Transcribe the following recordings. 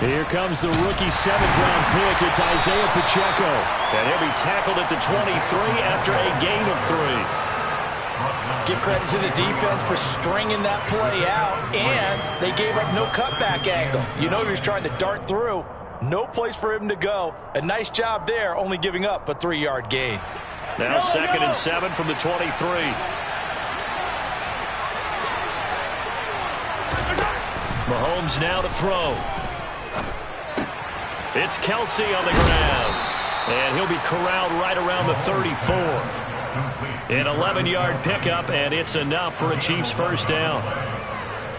Here comes the rookie 7th-round pick. It's Isaiah Pacheco. And he'll be tackled at the 23 after a gain of 3. Give credit to the defense for stringing that play out, and they gave up no cutback angle. You know he was trying to dart through. No place for him to go. A nice job there, only giving up a 3-yard gain. Now 2nd and 7 from the 23. Mahomes now to throw. It's Kelsey on the ground. And he'll be corralled right around the 34. An 11-yard pickup, and it's enough for a Chiefs first down.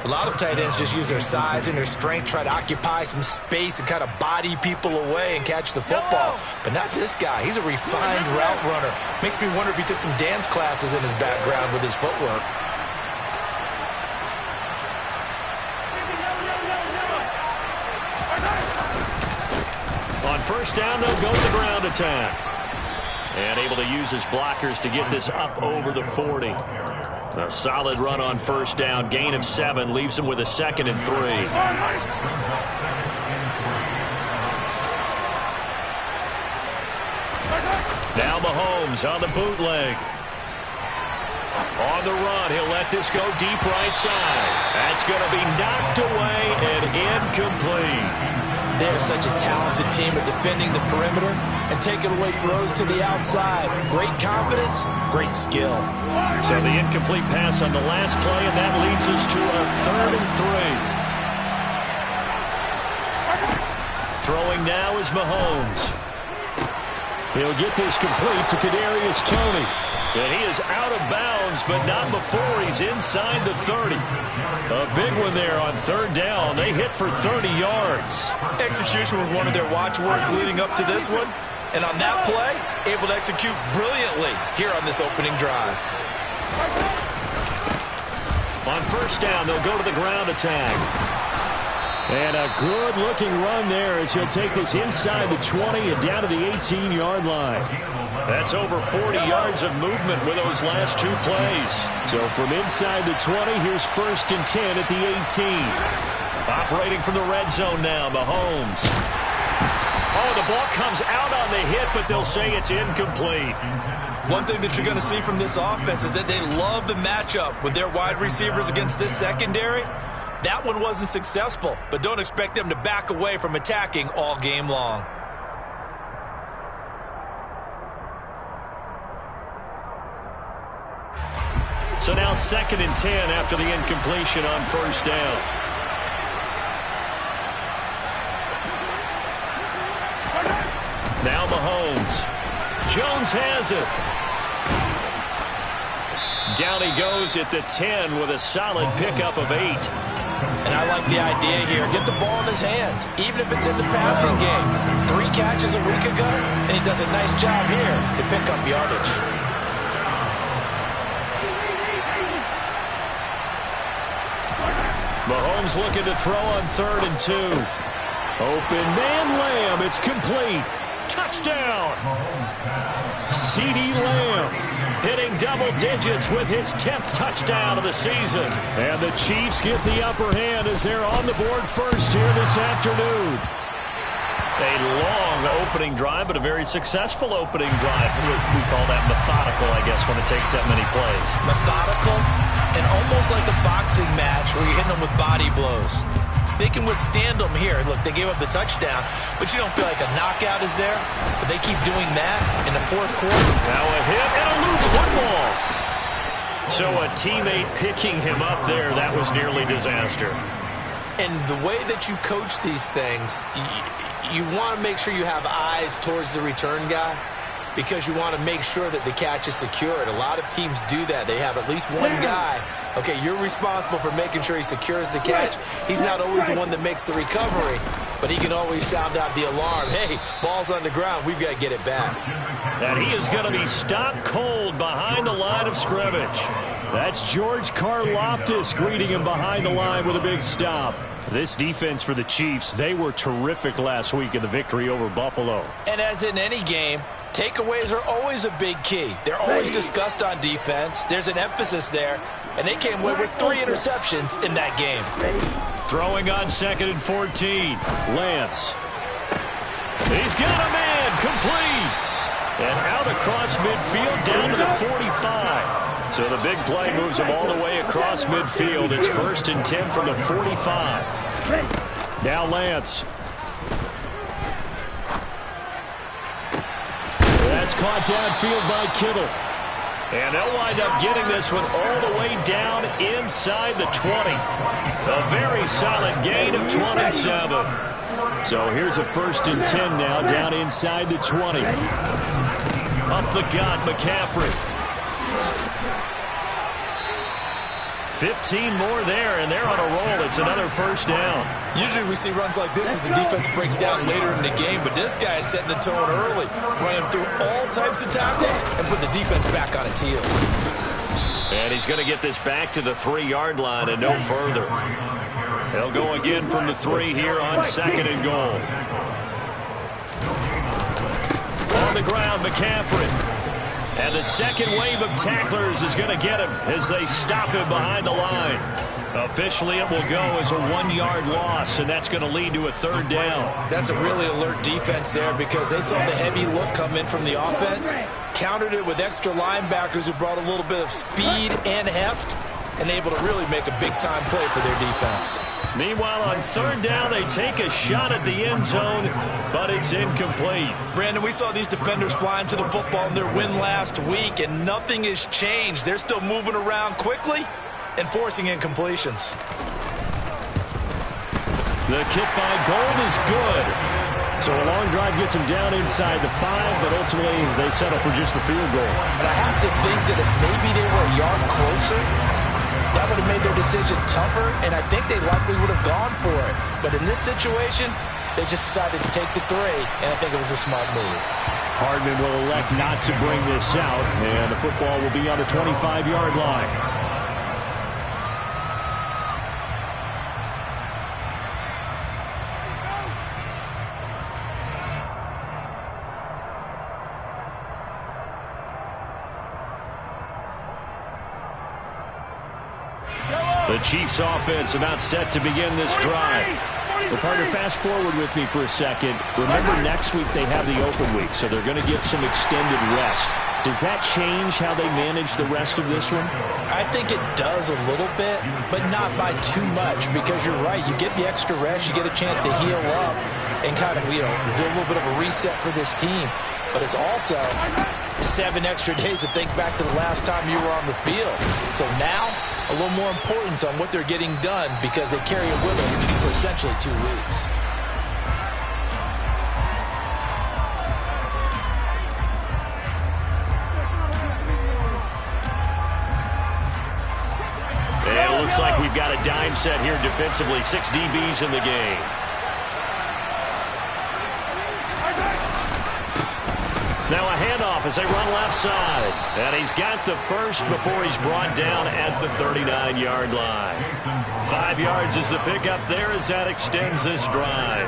A lot of tight ends just use their size and their strength, try to occupy some space and kind of body people away and catch the football. But not this guy. He's a refined route runner. Makes me wonder if he took some dance classes in his background with his footwork. On first down, they'll go to the ground attack. And able to use his blockers to get this up over the 40. A solid run on first down. Gain of 7 leaves him with a 2nd and 3. Now Mahomes on the bootleg. On the run, he'll let this go deep right side. That's going to be knocked away and incomplete. They're such a talented team at defending the perimeter and taking away throws to the outside. Great confidence, great skill. So the incomplete pass on the last play, and that leads us to a 3rd and 3. Throwing now is Mahomes. He'll get this complete to Kadarius Toney. And he is out of bounds, but not before he's inside the 30. A big one there on 3rd down. They hit for 30 yards. Execution was one of their watchwords leading up to this one. And on that play, able to execute brilliantly here on this opening drive. On first down, they'll go to the ground attack. And a good-looking run there as he'll take this inside the 20 and down to the 18-yard line. That's over 40 yards of movement with those last 2 plays. So from inside the 20, here's 1st and 10 at the 18. Operating from the red zone now, Mahomes. Oh, the ball comes out on the hit, but they'll say it's incomplete. One thing that you're going to see from this offense is that they love the matchup with their wide receivers against this secondary. That one wasn't successful, but don't expect them to back away from attacking all game long. So now 2nd and 10 after the incompletion on first down. Now Mahomes. Jones has it. Down he goes at the 10 with a solid pickup of 8. And I like the idea here. Get the ball in his hands, even if it's in the passing game. 3 catches a week ago, and he does a nice job here to pick up yardage. Mahomes looking to throw on 3rd and 2. Open man Lamb. It's complete. Touchdown! CeeDee Lamb hitting double digits with his 10th touchdown of the season. And the Chiefs get the upper hand as they're on the board first here this afternoon. A long opening drive, but a very successful opening drive. We call that methodical, I guess, when it takes that many plays. Methodical and almost like a boxing match where you're hitting them with body blows. They can withstand them here. Look, they gave up the touchdown, but you don't feel like a knockout is there. But they keep doing that in the 4th quarter. Now a hit and a loose football. So a teammate picking him up there, that was nearly disaster. And the way that you coach these things, you want to make sure you have eyes towards the return guy because you want to make sure that the catch is secured. A lot of teams do that. They have at least one guy. Okay, you're responsible for making sure he secures the catch. He's not always the one that makes the recovery, but he can always sound out the alarm. Hey, ball's on the ground. We've got to get it back. And he is going to be stopped cold behind the line of scrimmage. That's George Karlaftis greeting him behind the line with a big stop. This defense for the Chiefs, they were terrific last week in the victory over Buffalo. And as in any game, takeaways are always a big key. They're always discussed on defense. There's an emphasis there, and they came away with 3 interceptions in that game. Throwing on 2nd and 14. Lance. He's got a man. Complete. And out across midfield down to the 45. So the big play moves him all the way across midfield. It's 1st and 10 from the 45. Now Lance. That's caught downfield by Kittle. And they'll wind up getting this one all the way down inside the 20. A very solid gain of 27. So here's a 1st and 10 now down inside the 20. Up the gut, McCaffrey. 15 more there, and they're on a roll. It's another 1st down. Usually we see runs like this as the defense breaks down later in the game, but this guy is setting the tone early, running through all types of tackles and put the defense back on its heels. And he's going to get this back to the 3-yard line and no further. They'll go again from the 3 here on 2nd and goal. On the ground, McCaffrey. And the second wave of tacklers is going to get him as they stop him behind the line. Officially, it will go as a 1-yard loss, and that's going to lead to a 3rd down. That's a really alert defense there because they saw the heavy look come in from the offense, countered it with extra linebackers who brought a little bit of speed and heft, and able to really make a big-time play for their defense. Meanwhile, on 3rd down, they take a shot at the end zone, but it's incomplete. Brandon, we saw these defenders flying to the football in their win last week, and nothing has changed. They're still moving around quickly and forcing incompletions. The kick by Gold is good. So a long drive gets him down inside the 5, but ultimately they settle for just the field goal. And I have to think that if maybe they were a yard closer, that would have made their decision tougher, and I think they likely would have gone for it. But in this situation, they just decided to take the 3, and I think it was a smart move. Hardman will elect not to bring this out, and the football will be on the 25-yard line. The Chiefs offense about set to begin this drive. Well, partner, fast forward with me for a second. Remember, next week they have the open week, so they're going to get some extended rest. Does that change how they manage the rest of this one? I think it does a little bit, but not by too much, because you're right. You get the extra rest, you get a chance to heal up and kind of, do a little bit of a reset for this team. But it's also 7 extra days to think back to the last time you were on the field. So now, a little more importance on what they're getting done because they carry it with them for essentially 2 weeks. And it looks like we've got a dime set here defensively. 6 DBs in the game. Now a handoff as they run left side. And he's got the first before he's brought down at the 39-yard line. 5 yards is the pickup there as that extends this drive.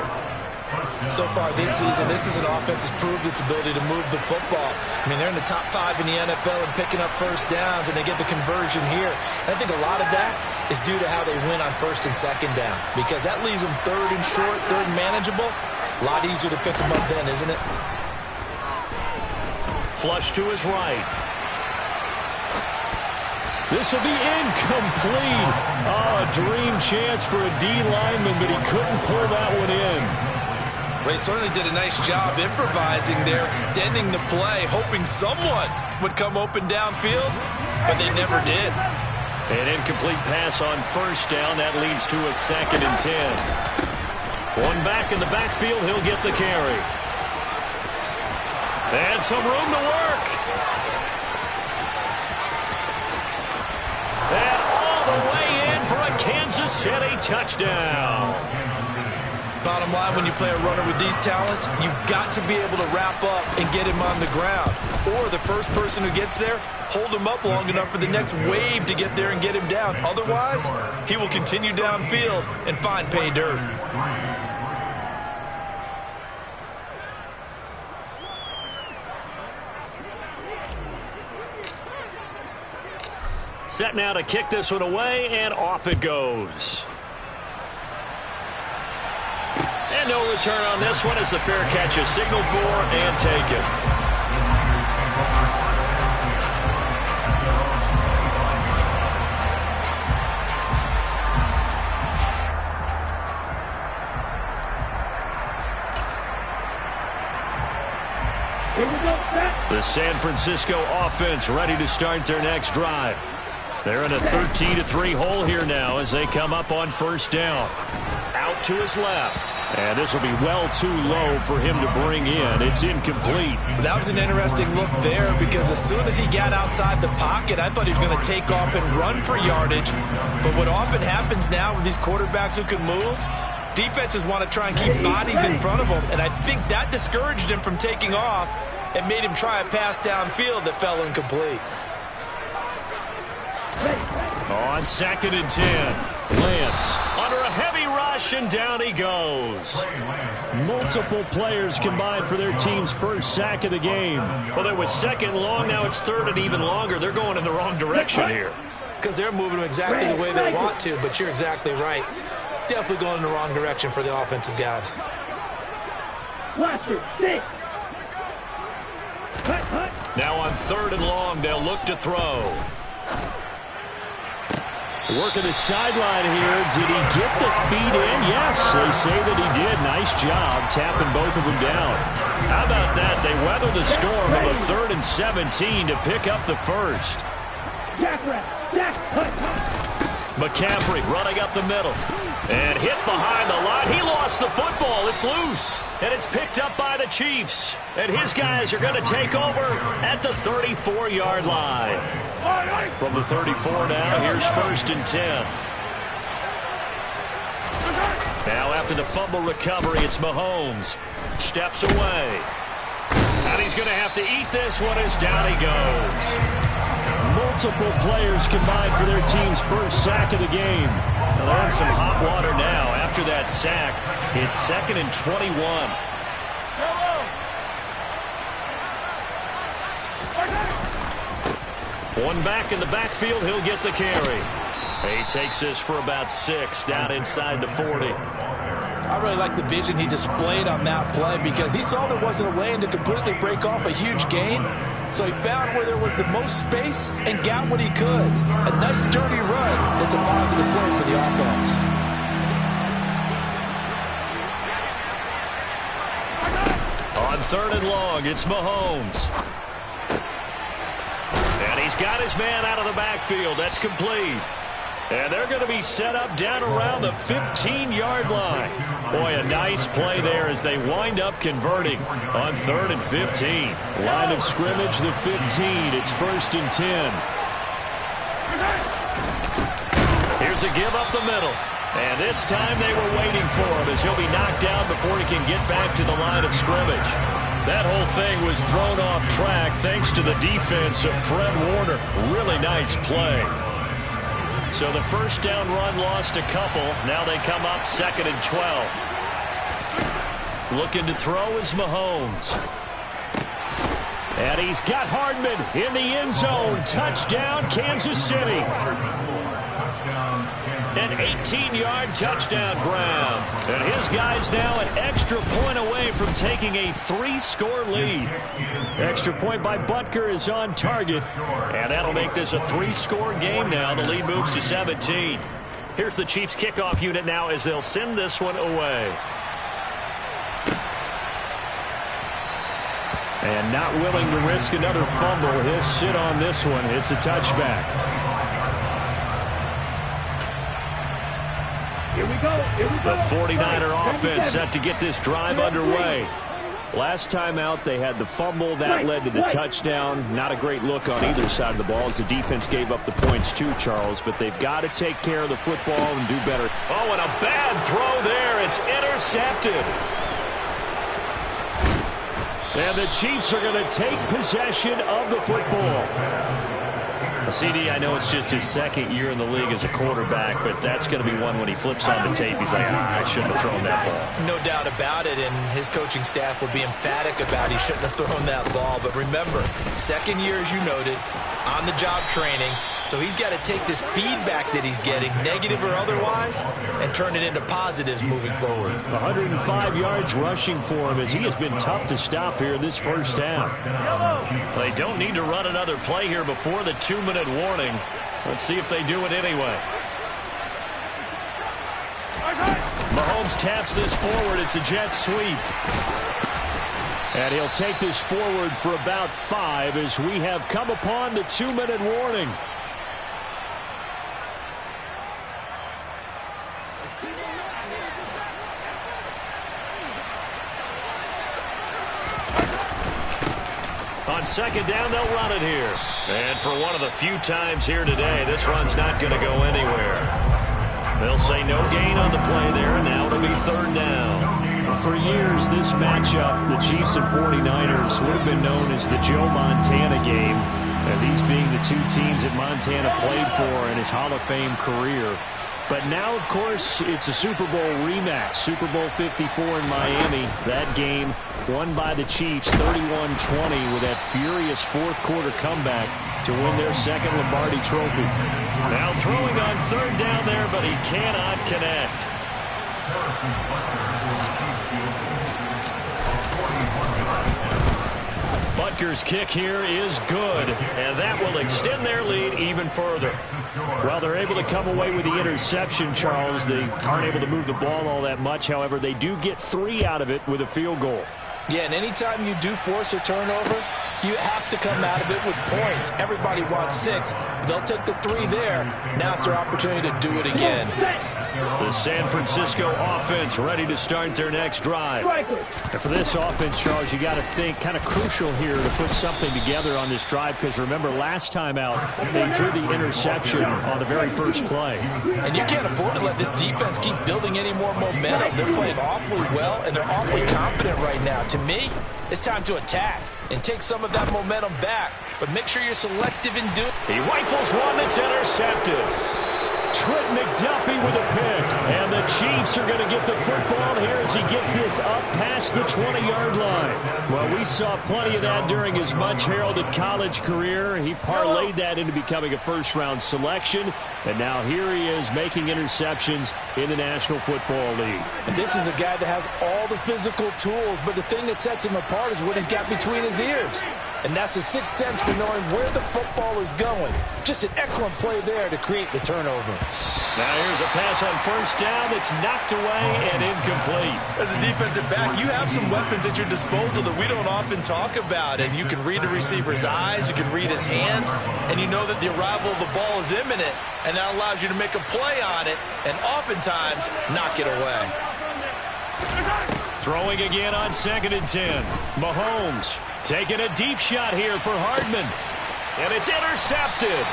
So far this season, this is an offense that's proved its ability to move the football. I mean, they're in the top 5 in the NFL and picking up 1st downs, and they get the conversion here. And I think a lot of that is due to how they win on 1st and 2nd down, because that leaves them 3rd and short, 3rd and manageable. A lot easier to pick them up then, isn't it? Flush to his right. This will be incomplete. Oh, a dream chance for a D lineman, but he couldn't pull that one in. Well, he certainly did a nice job improvising there, extending the play, hoping someone would come open downfield, but they never did. An incomplete pass on 1st down. That leads to a 2nd and 10. One back in the backfield. He'll get the carry. And some room to work. And all the way in for a Kansas City touchdown. Bottom line, when you play a runner with these talents, you've got to be able to wrap up and get him on the ground. Or the first person who gets there, hold him up long enough for the next wave to get there and get him down. Otherwise, he will continue downfield and find pay dirt. Set now to kick this one away, and off it goes. And no return on this one as the fair catch is signaled for and taken. The San Francisco offense ready to start their next drive. They're in a 13-3 hole here now as they come up on first down. Out to his left. And this will be well too low for him to bring in. It's incomplete. That was an interesting look there because as soon as he got outside the pocket, I thought he was going to take off and run for yardage. But what often happens now with these quarterbacks who can move, defenses want to try and keep bodies in front of them. And I think that discouraged him from taking off and made him try a pass downfield that fell incomplete. On 2nd and 10. Lance under a heavy rush, and down he goes. Multiple players combined for their team's first sack of the game. Well, it was 2nd and long. Now it's 3rd and even longer. They're going in the wrong direction here. Because they're moving them exactly the way they want to, but you're exactly right. Definitely going in the wrong direction for the offensive guys. Now on 3rd and long, they'll look to throw. Working the sideline here. Did he get the feet in? Yes, they say that he did. Nice job tapping both of them down. How about that? They weather the storm of a 3rd and 17 to pick up the first. McCaffrey running up the middle. And hit behind the line. He lost the football. It's loose. And it's picked up by the Chiefs. And his guys are going to take over at the 34-yard line. From the 34 now, here's 1st and 10. Now after the fumble recovery, it's Mahomes. Steps away. And he's going to have to eat this one as down he goes. Multiple players combined for their team's first sack of the game. Well, they're in some hot water now. After that sack, it's 2nd and 21. One back in the backfield, he'll get the carry. He takes this for about 6 down inside the 40. I really like the vision he displayed on that play because he saw there wasn't a lane to completely break off a huge gain. So he found where there was the most space and got what he could. A nice dirty run that's a positive play for the offense. On 3rd and long, it's Mahomes. And he's got his man out of the backfield. That's complete. And they're going to be set up down around the 15-yard line. Boy, a nice play there as they wind up converting on 3rd and 15. Line of scrimmage, the 15. It's 1st and 10. Here's a give up the middle. And this time they were waiting for him as he'll be knocked down before he can get back to the line of scrimmage. That whole thing was thrown off track thanks to the defense of Fred Warner. Really nice play. So the first down run lost a couple. Now they come up 2nd and 12. Looking to throw is Mahomes. And he's got Hardman in the end zone. Touchdown, Kansas City. An 18-yard touchdown grab. And his guys now an extra point away from taking a 3-score lead. Extra point by Butker is on target. And that'll make this a 3-score game now. The lead moves to 17. Here's the Chiefs kickoff unit now as they'll send this one away. And not willing to risk another fumble. He'll sit on this one. It's a touchback. Here we go. The 49er offense set to get this drive underway. Last time out, they had the fumble. That led to the touchdown. Not a great look on either side of the ball as the defense gave up the points too, Charles. But they've got to take care of the football and do better. Oh, and a bad throw there. It's intercepted. And the Chiefs are going to take possession of the football. CD, I know it's just his second year in the league as a quarterback, but that's going to be one when he flips on the tape. He's like, I shouldn't have thrown that ball. No doubt about it, and his coaching staff will be emphatic about he shouldn't have thrown that ball. But remember, second year, as you noted, on-the-job training. So he's got to take this feedback that he's getting, negative or otherwise, and turn it into positives moving forward. 105 yards rushing for him as he has been tough to stop here in this first half. They don't need to run another play here before the 2-minute warning. Let's see if they do it anyway. Mahomes taps this forward. It's a jet sweep. And he'll take this forward for about 5 as we have come upon the 2-minute warning. On second down, they'll run it here. And for one of the few times here today, this run's not going to go anywhere. They'll say no gain on the play there, and now it'll be third down. For years, this matchup, the Chiefs and 49ers, would have been known as the Joe Montana game. And these being the two teams that Montana played for in his Hall of Fame career. But now, of course, it's a Super Bowl rematch. Super Bowl 54 in Miami. That game won by the Chiefs 31-20 with that furious fourth-quarter comeback to win their second Lombardi trophy. Now throwing on third down there, but he cannot connect. Butker's kick here is good, and that will extend their lead even further. Well, they're able to come away with the interception, Charles. They aren't able to move the ball all that much. However, they do get 3 out of it with a field goal. Yeah, and anytime you do force a turnover, you have to come out of it with points. Everybody wants 6. They'll take the 3 there. Now it's their opportunity to do it again. The San Francisco offense ready to start their next drive. And for this offense, Charles, you got to think kind of crucial here to put something together on this drive, because remember last time out they threw the interception on the very first play. And you can't afford to let this defense keep building any more momentum. They're playing awfully well, and they're awfully confident right now. To me, it's time to attack and take some of that momentum back, but make sure you're selective in doing it. He rifles one that's intercepted. Trent McDuffie with a pick. And the Chiefs are going to get the football here as he gets this up past the 20-yard line. Well, we saw plenty of that during his much-heralded college career. He parlayed that into becoming a first-round selection. And now here he is making interceptions in the National Football League. And this is a guy that has all the physical tools, but the thing that sets him apart is what he's got between his ears. And that's the sixth sense for knowing where the football is going. Just an excellent play there to create the turnover. Now here's a pass on first down that's knocked away and incomplete. As a defensive back, you have some weapons at your disposal that we don't often talk about. And you can read the receiver's eyes, you can read his hands, and you know that the arrival of the ball is imminent. And that allows you to make a play on it and oftentimes knock it away. Throwing again on 2nd and 10. Mahomes taking a deep shot here for Hardman. And it's intercepted.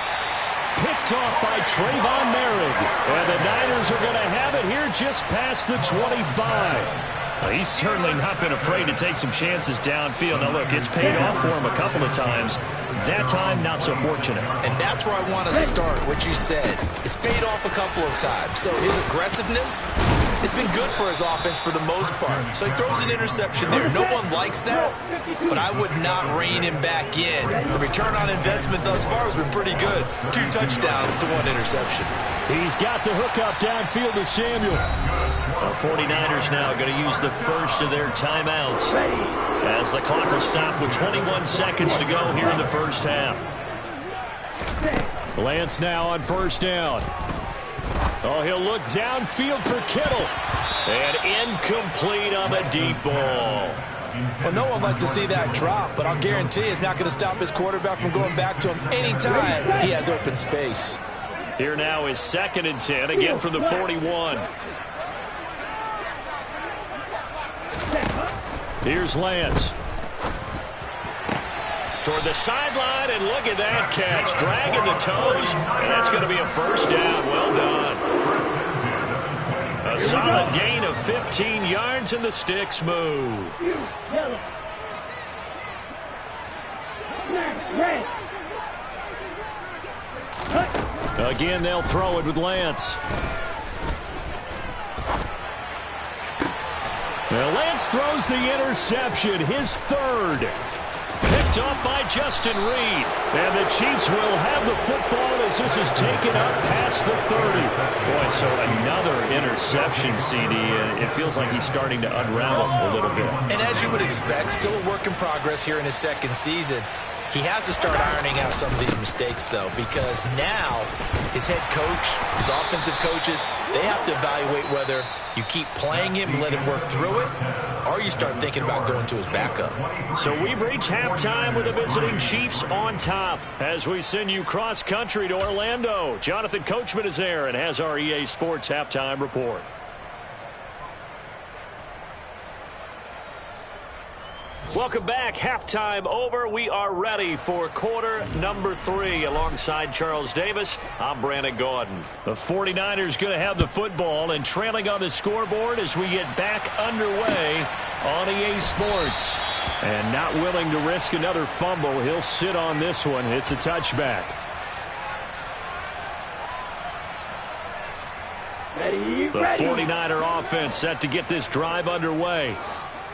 Picked off by Trayvon Merrick. And the Niners are going to have it here just past the 25. He's certainly not been afraid to take some chances downfield. Now, look, it's paid off for him a couple of times. That time, not so fortunate. And that's where I want to start, what you said. It's paid off a couple of times. So his aggressiveness, it's been good for his offense for the most part. So he throws an interception there. No one likes that, but I would not rein him back in. The return on investment thus far has been pretty good. 2 touchdowns to 1 interception. He's got the hookup downfield to Samuel. The 49ers now going to use the first of their timeouts as the clock will stop with 21 seconds to go here in the first half. Lance now on first down. Oh, he'll look downfield for Kittle. And incomplete on the deep ball. Well, no one likes to see that drop, but I'll guarantee it's not going to stop his quarterback from going back to him anytime he has open space. Here now is 2nd and 10, again from the 41. Here's Lance. Toward the sideline, and look at that catch. Dragging the toes, and that's going to be a first down. Well done. A solid gain of 15 yards, and the sticks move. Again, they'll throw it with Lance. Well, Lance throws the interception, his third. Picked up by Justin Reed. And the Chiefs will have the football as this is taken up past the 30. Boy, so another interception, CD. It feels like he's starting to unravel a little bit. And as you would expect, still a work in progress here in his second season. He has to start ironing out some of these mistakes, though, because now his head coach, his offensive coaches, they have to evaluate whether you keep playing him and let him work through it, or you start thinking about going to his backup. So we've reached halftime with the visiting Chiefs on top. As we send you cross-country to Orlando, Jonathan Coachman is there and has our EA Sports halftime report. Welcome back. Halftime over. We are ready for quarter number 3. Alongside Charles Davis, I'm Brandon Gaudin. The 49ers going to have the football and trailing on the scoreboard as we get back underway on EA Sports. And not willing to risk another fumble. He'll sit on this one. It's a touchback. The 49er offense set to get this drive underway.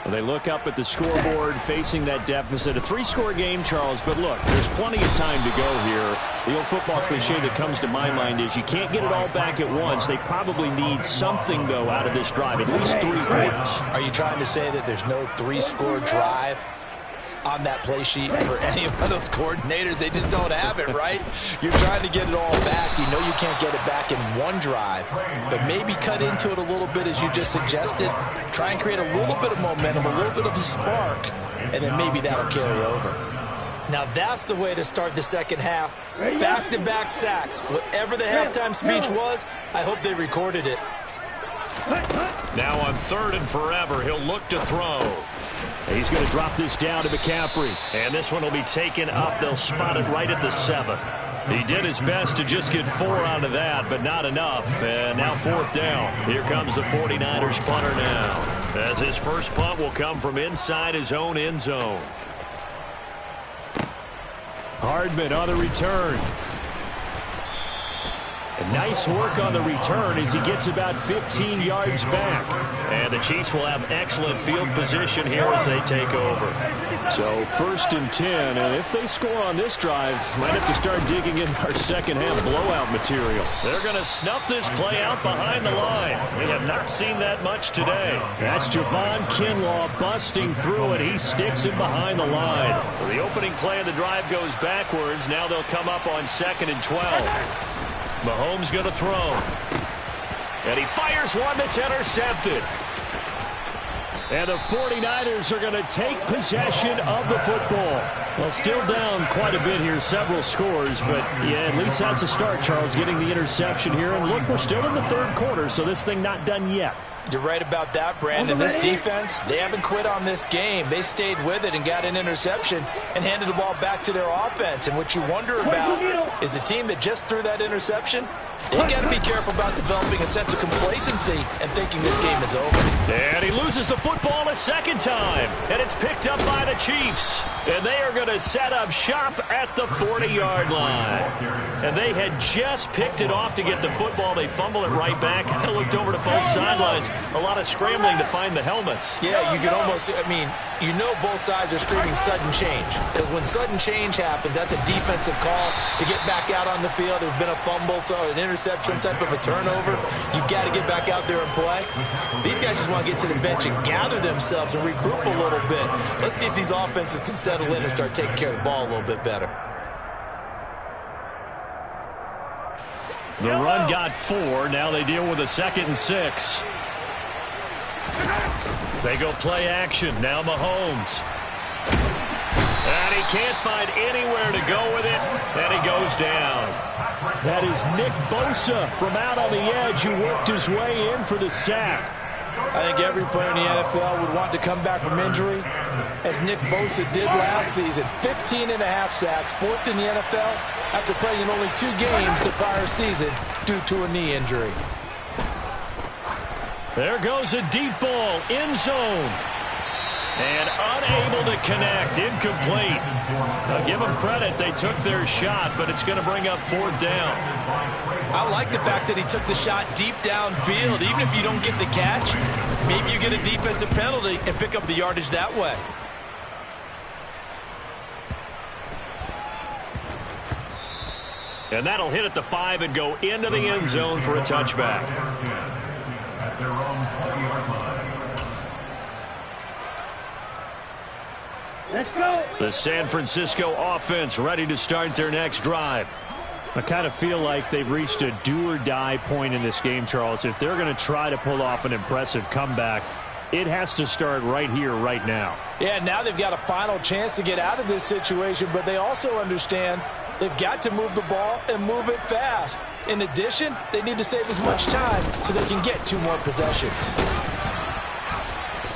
They look up at the scoreboard facing that deficit. A 3-score game, Charles, but look, there's plenty of time to go here. The old football cliche that comes to my mind is you can't get it all back at once. They probably need something, though, out of this drive, at least 3 points. Are you trying to say that there's no 3-score drive on that play sheet for any of those coordinators? They just don't have it, right? You're trying to get it all back. You know you can't get it back in one drive, but maybe cut into it a little bit as you just suggested. Try and create a little bit of momentum, a little bit of a spark, and then maybe that'll carry over. Now that's the way to start the second half. Back-to-back sacks. Whatever the halftime speech was, I hope they recorded it. Now on 3rd and forever, he'll look to throw. He's going to drop this down to McCaffrey. And this one will be taken up. They'll spot it right at the 7. He did his best to just get 4 out of that, but not enough. And now 4th down. Here comes the 49ers punter now, as his first punt will come from inside his own end zone. Hardman on the return. Nice work on the return as he gets about 15 yards back. And the Chiefs will have excellent field position here as they take over. So 1st and 10, and if they score on this drive, might have to start digging in our second half blowout material. They're going to snuff this play out behind the line. We have not seen that much today. That's Javon Kinlaw busting through it. He sticks it behind the line. So the opening play of the drive goes backwards. Now they'll come up on 2nd and 12. Mahomes going to throw. And he fires one that's intercepted. And the 49ers are going to take possession of the football. Well, still down quite a bit here, several scores, but yeah, at least that's a start, Charles, getting the interception here. And look, we're still in the 3rd quarter, so this thing not done yet. You're right about that, Brandon. This defense, they haven't quit on this game. They stayed with it and got an interception and handed the ball back to their offense. And what you wonder about is the team that just threw that interception, they got to be careful about developing a sense of complacency and thinking this game is over. And he loses the football a 2nd time. And it's picked up by the Chiefs. And they are going to set up shop at the 40-yard line. And they had just picked it off to get the football. They fumble it right back. I looked over to both sidelines. A lot of scrambling to find the helmets. Yeah, you can almost, I mean, you know both sides are screaming sudden change. Because when sudden change happens, that's a defensive call to get back out on the field. There's been a fumble, so an interception, some type of a turnover. You've got to get back out there and play. These guys just want to get to the bench and gather themselves and regroup a little bit. Let's see if these offenses can settle in and start taking care of the ball a little bit better. The run got 4. Now they deal with a 2nd and 6. They go play action. Now Mahomes. And he can't find anywhere to go with it. And he goes down. That is Nick Bosa from out on the edge who worked his way in for the sack. I think every player in the NFL would want to come back from injury, as Nick Bosa did last season. 15.5 sacks, 4th in the NFL, after playing in only 2 games the prior season due to a knee injury. There goes a deep ball, end zone. And Unable to connect. Incomplete. Now give them credit. They took their shot, but it's going to bring up 4th down. I like the fact that he took the shot deep downfield. Even if you don't get the catch, maybe you get a defensive penalty and pick up the yardage that way. And that'll hit at the 5 and go into the end zone for a touchback. Let's go. The San Francisco offense ready to start their next drive. I kind of feel like they've reached a do-or-die point in this game, Charles. If they're going to try to pull off an impressive comeback, it has to start right here, right now. Yeah, now they've got a final chance to get out of this situation, but they also understand they've got to move the ball and move it fast. In addition, they need to save as much time so they can get 2 more possessions.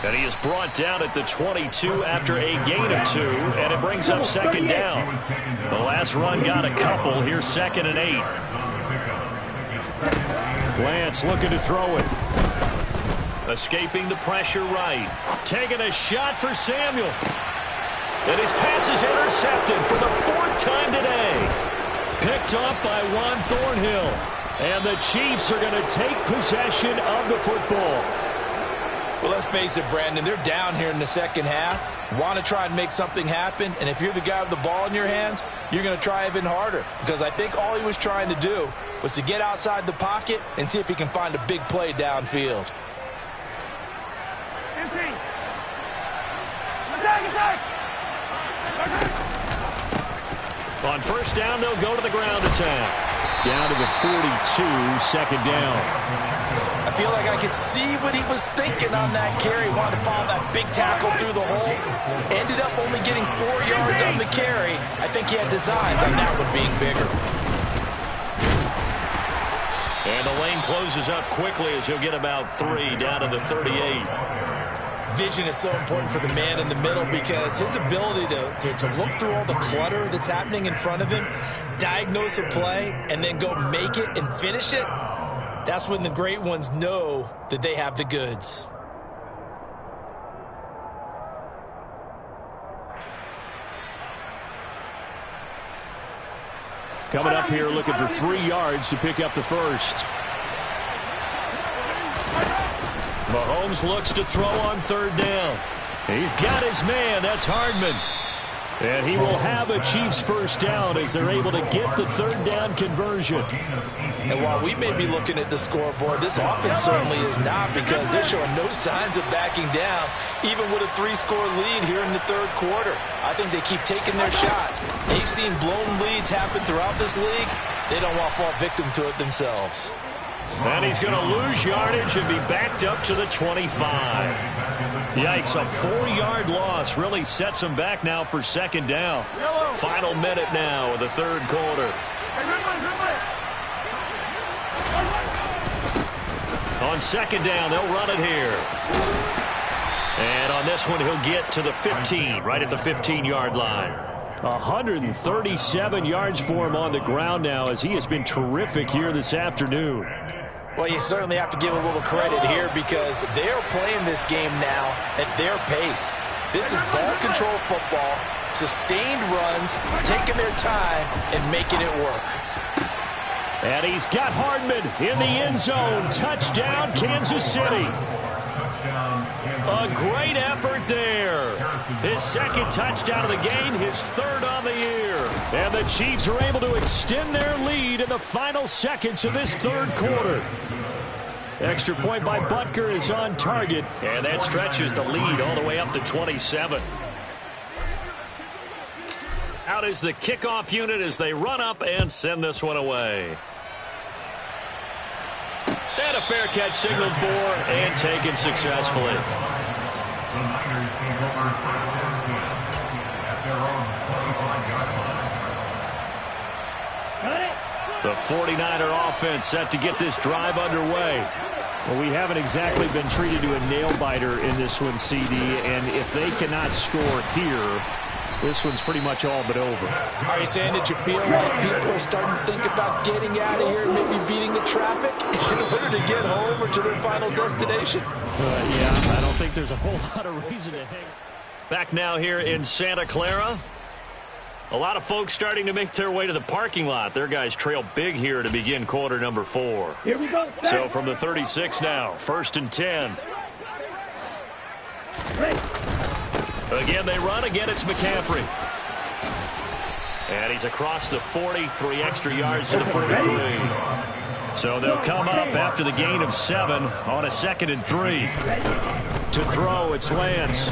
And he is brought down at the 22 after a gain of 2, and it brings up 2nd down. The last run got a couple. Here's 2nd and 8. Lance looking to throw it. Escaping the pressure right. Taking a shot for Samuel. And his pass is intercepted for the 4th time today. Picked up by Juan Thornhill. And the Chiefs are going to take possession of the football. Well, let's face it, Brandon, they're down here in the second half. Want to try and make something happen, and if you're the guy with the ball in your hands, you're going to try even harder. Because I think all he was trying to do was to get outside the pocket and see if he can find a big play downfield. On 1st down, they'll go to the ground attack. Down to the 42, 2nd down. I feel like I could see what he was thinking on that carry. Wanted to follow that big tackle through the hole. Ended up only getting 4 yards on the carry. I think he had designs on that one being bigger. And the lane closes up quickly as he'll get about 3 down to the 38. Vision is so important for the man in the middle because his ability to look through all the clutter that's happening in front of him, diagnose a play, and then go make it and finish it, that's when the great ones know that they have the goods. Coming up here looking for 3 yards to pick up the 1st. Mahomes looks to throw on 3rd down. He's got his man. That's Hardman. And he will have a Chiefs 1st down as they're able to get the 3rd down conversion. And while we may be looking at the scoreboard, this offense certainly is not because they're showing no signs of backing down, even with a 3-score lead here in the 3rd quarter. I think they keep taking their shots. They've seen blown leads happen throughout this league. They don't want to fall victim to it themselves. And he's going to lose yardage and be backed up to the 25. Yikes, a 4-yard loss really sets him back now for 2nd down. Final minute now of the 3rd quarter. On 2nd down, they'll run it here. And on this one, he'll get to the 15, right at the 15-yard line. 137 yards for him on the ground now as he has been terrific here this afternoon. Well, you certainly have to give a little credit here because they're playing this game now at their pace. This is ball control football, sustained runs, taking their time and making it work. And he's got Hardman in the end zone. Touchdown, Kansas City. A great effort there. His 2nd touchdown of the game, his 3rd on the year. And the Chiefs are able to extend their lead in the final seconds of this 3rd quarter. Extra point by Butker is on target. And that stretches the lead all the way up to 27. Out is the kickoff unit as they run up and send this one away. And a fair catch signaled for and taken successfully. The 49er offense set to get this drive underway. Well, we haven't exactly been treated to a nail-biter in this one, CD, and if they cannot score here, this one's pretty much all but over. Are you saying that you feel like people are starting to think about getting out of here and maybe beating the traffic in order to get home or to their final destination? Yeah, I don't think there's a whole lot of reason to hang. Back now here in Santa Clara. A lot of folks starting to make their way to the parking lot. Their guys trail big here to begin quarter number 4. Here we go. So from the 36 now, 1st and 10. Again, they run. Again, it's McCaffrey. And he's across the 40, 3 extra yards to the 43. So they'll come up after the gain of 7 on a 2nd and 3. To throw, it's Lance.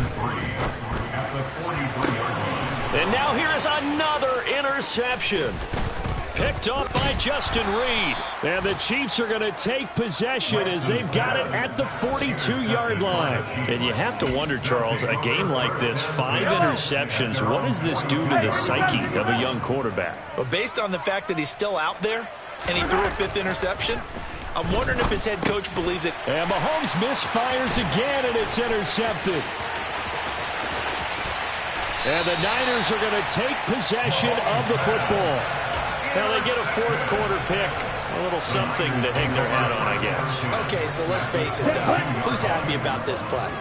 And now here is another interception. Picked up by Justin Reed. And the Chiefs are going to take possession as they've got it at the 42-yard line. And you have to wonder, Charles, a game like this, 5 interceptions, what does this do to the psyche of a young quarterback? Well, based on the fact that he's still out there and he threw a 5th interception, I'm wondering if his head coach believes it. And Mahomes misfires again, and it's intercepted. And the Niners are going to take possession of the football. Now they get a 4th quarter pick. A little something to hang their hat on, I guess. Okay, so let's face it, though. Who's happy about this play?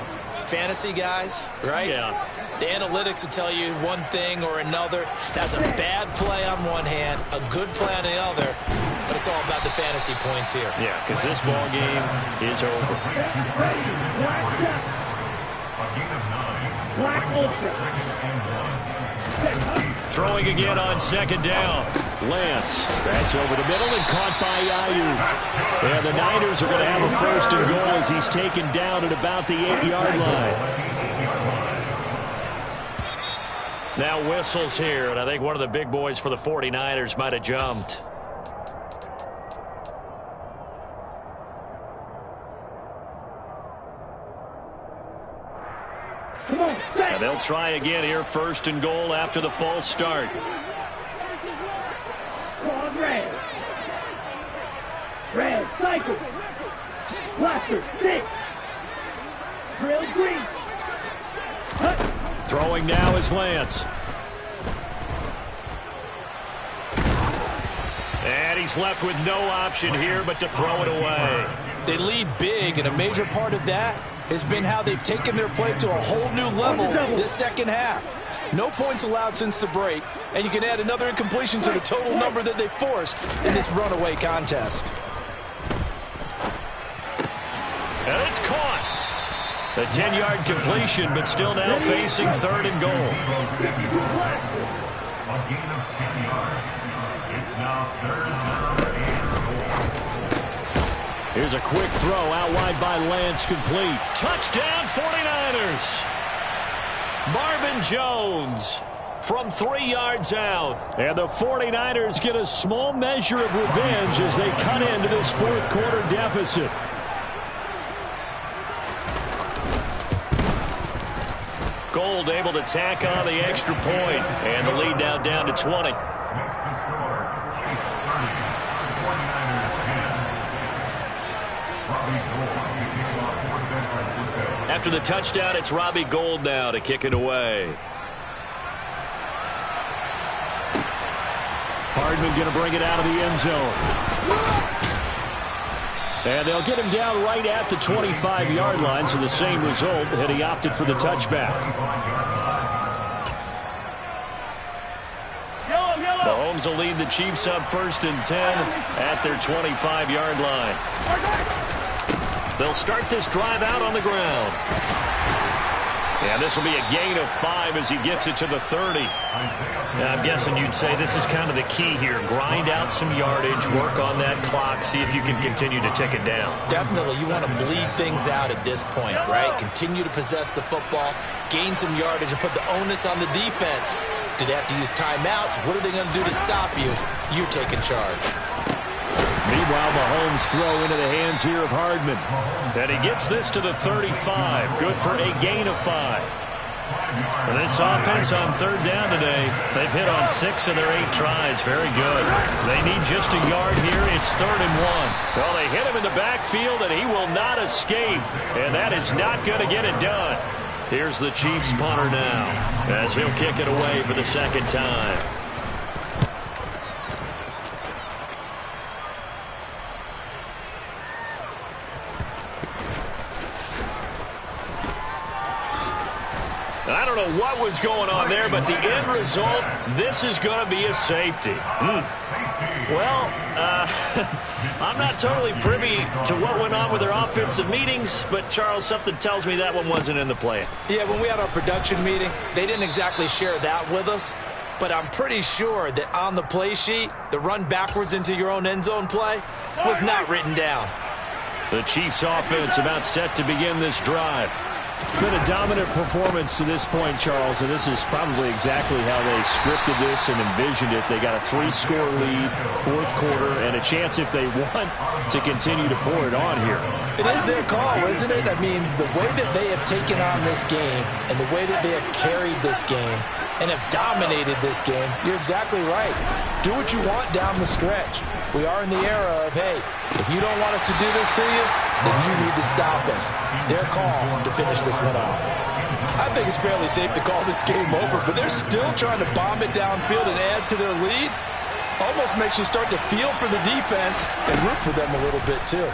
Fantasy guys, right? Yeah. The analytics will tell you one thing or another. That's a bad play on one hand, a good play on the other, but it's all about the fantasy points here. Yeah, because this ball game is over. Throwing again on 2nd down. Lance. That's over the middle and caught by Ayuk. And the Niners are going to have a 1st and goal as he's taken down at about the 8-yard line. Now whistles here, and I think one of the big boys for the 49ers might have jumped. And they'll try again here, 1st and goal after the false start. Red. Red, cycle. Blaster, 6. Drill green. Throwing now is Lance. And he's left with no option here but to throw it away. They lead big, and a major part of that has been how they've taken their play to a whole new level this 2nd half. No points allowed since the break, and you can add another incompletion to the total number that they forced in this runaway contest. And it's caught. A 10-yard completion, but still now facing 3rd and goal. A gain of 10 yards. It's now 3rd and Here's a quick throw out wide by Lance, complete. Touchdown 49ers. Marvin Jones from 3 yards out. And the 49ers get a small measure of revenge as they cut into this 4th quarter deficit. Gold able to tack on the extra point, and the lead now down to 20. After the touchdown, it's Robbie Gould now to kick it away. Hardman going to bring it out of the end zone. And they'll get him down right at the 25-yard line, so the same result had he opted for the touchback. Mahomes will lead the Chiefs up 1st and 10 at their 25-yard line. They'll start this drive out on the ground. And this will be a gain of 5 as he gets it to the 30. And I'm guessing you'd say this is kind of the key here. Grind out some yardage, work on that clock, see if you can continue to tick it down. Definitely, you want to bleed things out at this point, right? Continue to possess the football, gain some yardage, and put the onus on the defense. Do they have to use timeouts? What are they going to do to stop you? You're taking charge. Meanwhile, Mahomes throw into the hands here of Hardman. And he gets this to the 35. Good for a gain of 5. And this offense on 3rd down today, they've hit on 6 of their 8 tries. Very good. They need just a yard here. It's 3rd and 1. Well, they hit him in the backfield, and he will not escape. And that is not going to get it done. Here's the Chiefs punter now, as he'll kick it away for the 2nd time. I don't know what was going on there, but the end result, this is going to be a safety. Well, I'm not totally privy to what went on with their offensive meetings, but, Charles, something tells me that one wasn't in the plan. Yeah, when we had our production meeting, they didn't exactly share that with us, but I'm pretty sure that on the play sheet, the run backwards into your own end zone play was not written down. The Chiefs offense about set to begin this drive. It's been a dominant performance to this point, Charles, and this is probably exactly how they scripted this and envisioned it. They got a 3-score lead, fourth quarter, and a chance if they want to continue to pour it on here. It is their call, isn't it? I mean, the way that they have taken on this game and the way that they have carried this game and have dominated this game, you're exactly right. Do what you want down the stretch. We are in the era of, hey, if you don't want us to do this to you, then you need to stop us. Their call to finish this one off. I think it's fairly safe to call this game over, but they're still trying to bomb it downfield and add to their lead. Almost makes you start to feel for the defense and root for them a little bit, too.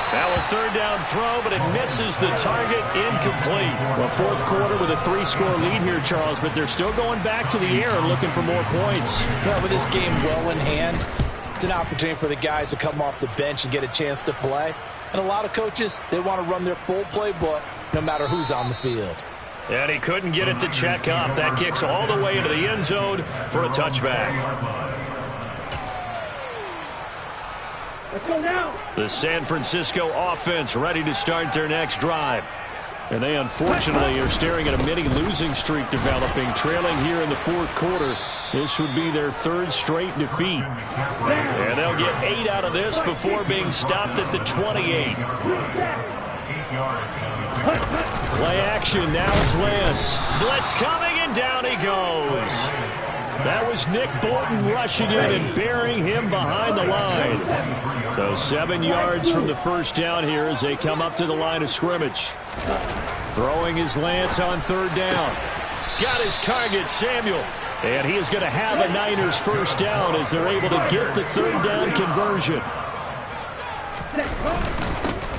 Now a third down throw, but it misses the target, incomplete. Well, fourth quarter with a 3-score lead here, Charles, but they're still going back to the air and looking for more points. Well, with this game well in hand, it's an opportunity for the guys to come off the bench and get a chance to play. And a lot of coaches, they want to run their full playbook no matter who's on the field. And he couldn't get it to check up. That kicks all the way into the end zone for a touchback. Let's go now. The San Francisco offense ready to start their next drive. And they unfortunately are staring at a mini losing streak developing, trailing here in the fourth quarter. This would be their third straight defeat. And they'll get 8 out of this before being stopped at the 28. Play action, now it's Lance. Blitz coming, and down he goes. That was Nick Bolton rushing in and burying him behind the line. So 7 yards from the first down here as they come up to the line of scrimmage. Throwing his Lance on third down. Got his target, Samuel. And he is going to have a Niners first down as they're able to get the third down conversion.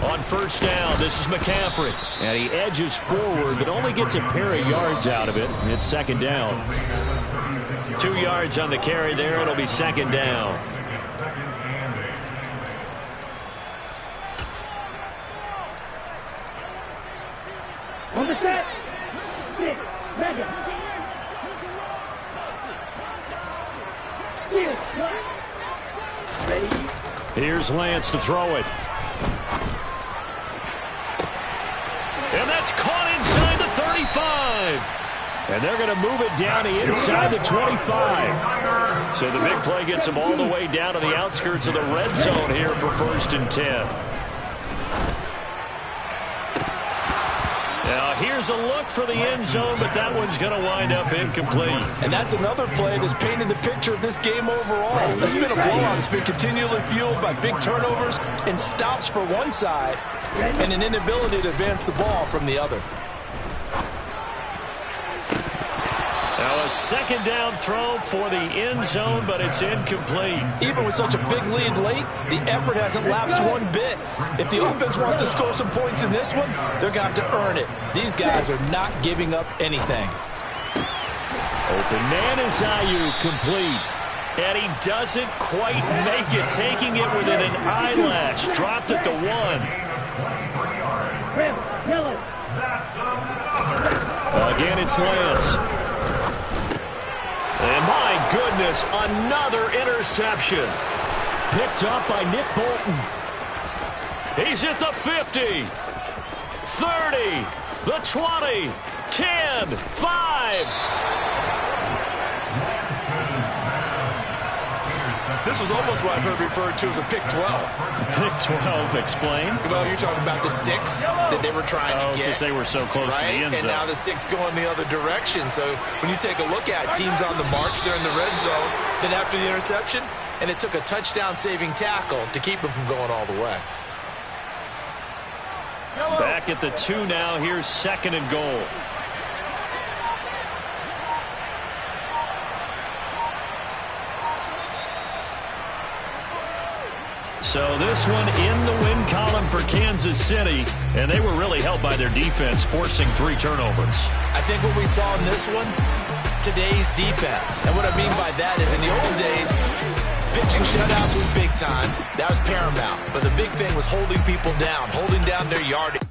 On first down, this is McCaffrey. And he edges forward, but only gets a pair of yards out of it. It's second down. 2 yards on the carry there. It'll be second down. On the set. 6, Mega. Steal, flat. Ready. Here's Lance to throw it. And that's caught inside the 35. And they're going to move it down to inside the 25. So the big play gets them all the way down to the outskirts of the red zone here for 1st and 10. Now here's a look for the end zone, but that one's going to wind up incomplete. And that's another play that's painted the picture of this game overall. It's been a blowout. It's been continually fueled by big turnovers and stops for one side and an inability to advance the ball from the other. Now a second down throw for the end zone, but it's incomplete. Even with such a big lead late, the effort hasn't lapsed one bit. If the offense wants to score some points in this one, they're going to have to earn it. These guys are not giving up anything. Open man is Ayuk, complete. And he doesn't quite make it, taking it within an eyelash. Dropped at the 1. Again, it's Lance. And my goodness, another interception. Picked up by Nick Bolton. He's at the 50, 30, the 20, 10, 5. This was almost what I've heard referred to as a pick 12. Pick 12, explain. Well, you're talking about the 6 that they were trying to get. Because they were so close to the end zone. And now the 6 going the other direction. So when you take a look at teams on the march, they're in the red zone. Then after the interception, and it took a touchdown-saving tackle to keep them from going all the way. Back at the 2 now. Here's 2nd and goal. So this one in the win column for Kansas City, and they were really helped by their defense, forcing 3 turnovers. I think what we saw in this one, today's defense. And what I mean by that is in the old days, pitching shutouts was big time. That was paramount. But the big thing was holding people down, holding down their yardage.